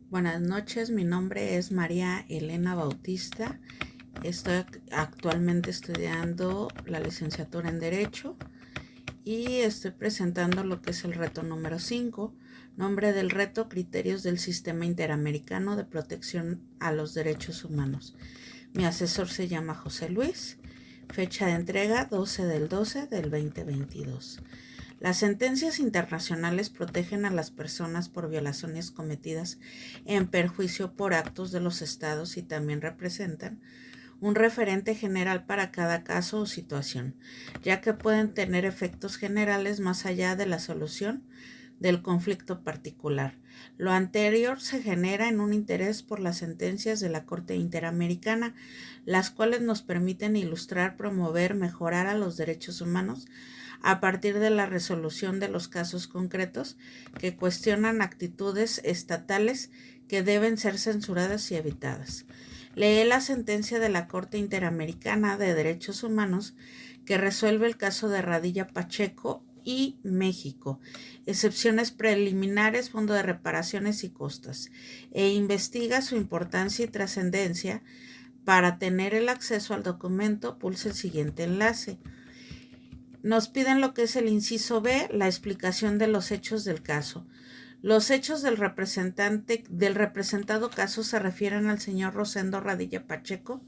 Buenas noches, mi nombre es María Elena Bautista. Estoy actualmente estudiando la licenciatura en Derecho y estoy presentando lo que es el reto número 5. Nombre del reto: Criterios del Sistema Interamericano de Protección a los Derechos Humanos. Mi asesor se llama José Luis. Fecha de entrega 12 del 12 del 2022. Las sentencias internacionales protegen a las personas por violaciones cometidas en perjuicio por actos de los estados y también representan un referente general para cada caso o situación, ya que pueden tener efectos generales más allá de la solución del conflicto particular. Lo anterior se genera en un interés por las sentencias de la Corte Interamericana, las cuales nos permiten ilustrar, promover, mejorar a los derechos humanos a partir de la resolución de los casos concretos que cuestionan actitudes estatales que deben ser censuradas y evitadas. Lee la sentencia de la Corte Interamericana de Derechos Humanos que resuelve el caso de Radilla Pacheco y México, excepciones preliminares, fondo de reparaciones y costas, e investiga su importancia y trascendencia. Para tener el acceso al documento, pulse el siguiente enlace. Nos piden lo que es el inciso B, la explicación de los hechos del caso. Los hechos del representado caso se refieren al señor Rosendo Radilla Pacheco,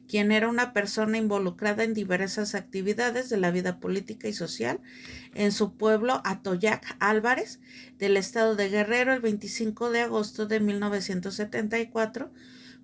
quien era una persona involucrada en diversas actividades de la vida política y social en su pueblo Atoyac Álvarez, del estado de Guerrero. El 25 de agosto de 1974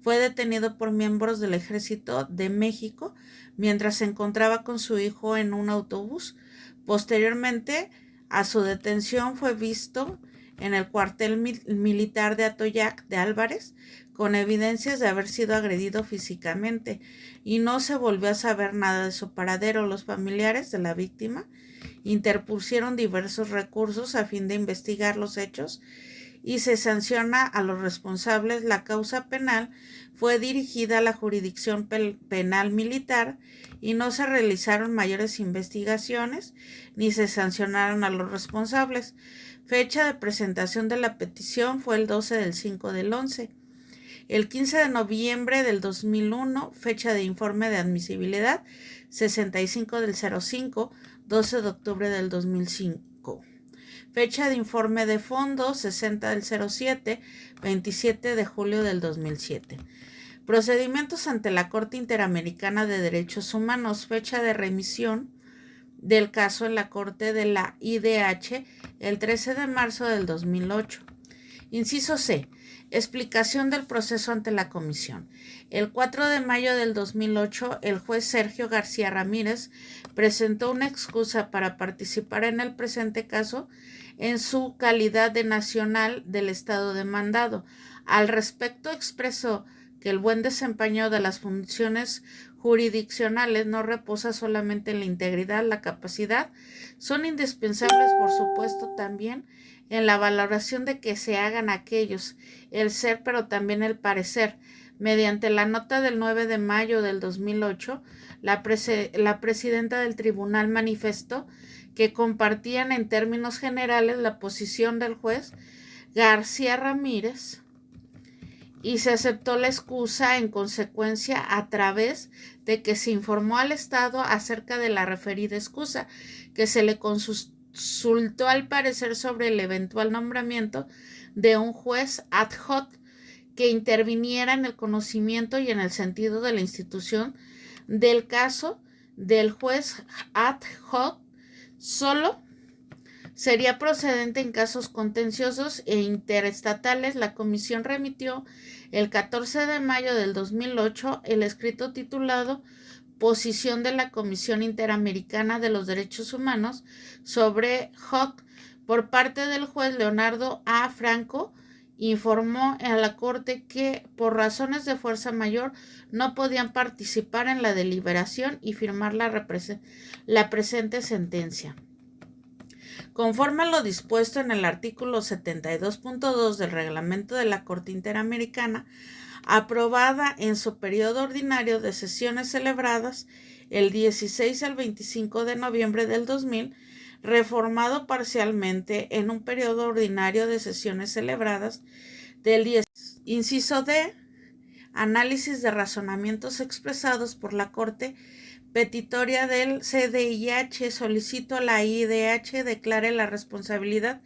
fue detenido por miembros del Ejército de México mientras se encontraba con su hijo en un autobús. Posteriormente a su detención fue visto en el cuartel militar de Atoyac de Álvarez con evidencias de haber sido agredido físicamente y no se volvió a saber nada de su paradero. Los familiares de la víctima interpusieron diversos recursos a fin de investigar los hechos y se sanciona a los responsables. La causa penal fue dirigida a la jurisdicción penal militar y no se realizaron mayores investigaciones ni se sancionaron a los responsables. Fecha de presentación de la petición fue el 12 del 5 del 11. El 15 de noviembre del 2001, fecha de informe de admisibilidad 65 del 05, 12 de octubre del 2005. Fecha de informe de fondo 60 del 07, 27 de julio del 2007. Procedimientos ante la Corte Interamericana de Derechos Humanos. Fecha de remisión del caso en la Corte de la IDH el 13 de marzo del 2008. Inciso C. Explicación del proceso ante la comisión. El 4 de mayo del 2008, el juez Sergio García Ramírez presentó una excusa para participar en el presente caso en su calidad de nacional del estado demandado. Al respecto expresó que el buen desempeño de las funciones jurisdiccionales no reposa solamente en la integridad, la capacidad, son indispensables, por supuesto, también en la valoración de que se hagan aquellos, el ser, pero también el parecer. Mediante la nota del 9 de mayo del 2008, la presidenta del tribunal manifestó que compartían en términos generales la posición del juez García Ramírez y se aceptó la excusa en consecuencia a través de que se informó al Estado acerca de la referida excusa, que se le consultó al parecer sobre el eventual nombramiento de un juez ad hoc que interviniera en el conocimiento y en el sentido de la institución del caso. Del juez ad hoc solo sería procedente en casos contenciosos e interestatales. La comisión remitió el 14 de mayo del 2008 el escrito titulado Posición de la Comisión Interamericana de los Derechos Humanos sobre Hoc. Por parte del juez Leonardo A. Franco, informó a la Corte que por razones de fuerza mayor no podían participar en la deliberación y firmar la presente sentencia. Conforme a lo dispuesto en el artículo 72.2 del Reglamento de la Corte Interamericana, aprobada en su periodo ordinario de sesiones celebradas el 16 al 25 de noviembre del 2000, reformado parcialmente en un periodo ordinario de sesiones celebradas del 10 Inciso D. Análisis de razonamientos expresados por la Corte petitoria del CDIH. Solicito a la IDH declare la responsabilidad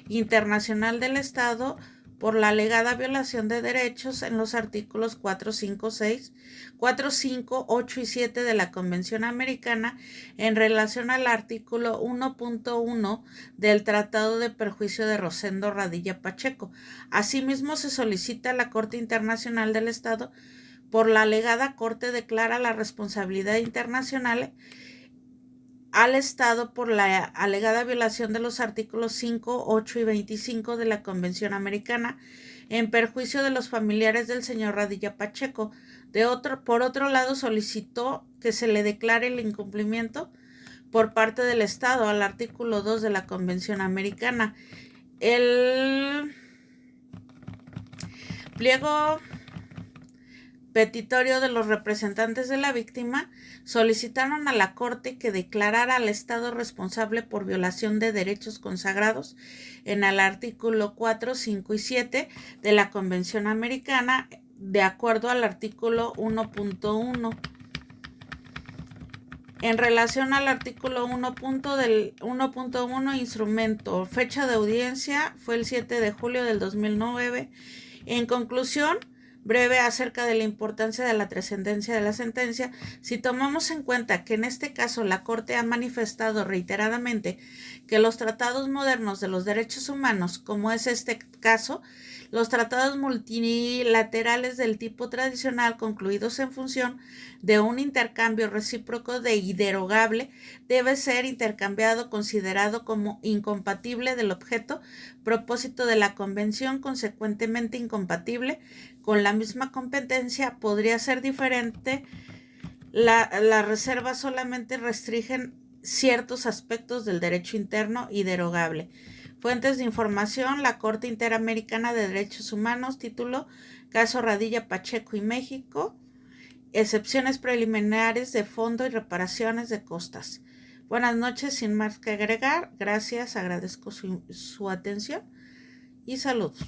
internacional del Estado por la alegada violación de derechos en los artículos 4, 5, 8 y 7 de la Convención Americana en relación al artículo 1.1 del Tratado de Perjuicio de Rosendo Radilla Pacheco. Asimismo, se solicita a la Corte Internacional del Estado por la alegada Corte declara la responsabilidad internacional al Estado por la alegada violación de los artículos 5, 8 y 25 de la Convención Americana en perjuicio de los familiares del señor Radilla Pacheco. Por otro lado, solicitó que se le declare el incumplimiento por parte del Estado al artículo 2 de la Convención Americana. El pliego petitorio de los representantes de la víctima solicitaron a la Corte que declarara al Estado responsable por violación de derechos consagrados en el artículo 4, 5 y 7 de la Convención Americana, de acuerdo al artículo 1.1. En relación al artículo 1.1, instrumento, fecha de audiencia fue el 7 de julio del 2009. En conclusión, breve acerca de la importancia de la trascendencia de la sentencia, si tomamos en cuenta que en este caso la Corte ha manifestado reiteradamente que los tratados modernos de los derechos humanos, como es este caso, los tratados multilaterales del tipo tradicional concluidos en función de un intercambio recíproco de inderogable, debe ser intercambiado considerado como incompatible del objeto, propósito de la convención, consecuentemente incompatible con la misma competencia, podría ser diferente. Las reservas solamente restringen ciertos aspectos del derecho interno y derogable. Fuentes de información: la Corte Interamericana de Derechos Humanos, título Caso Radilla Pacheco y México, excepciones preliminares de fondo y reparaciones de costas. Buenas noches, sin más que agregar, gracias, agradezco su atención y saludos.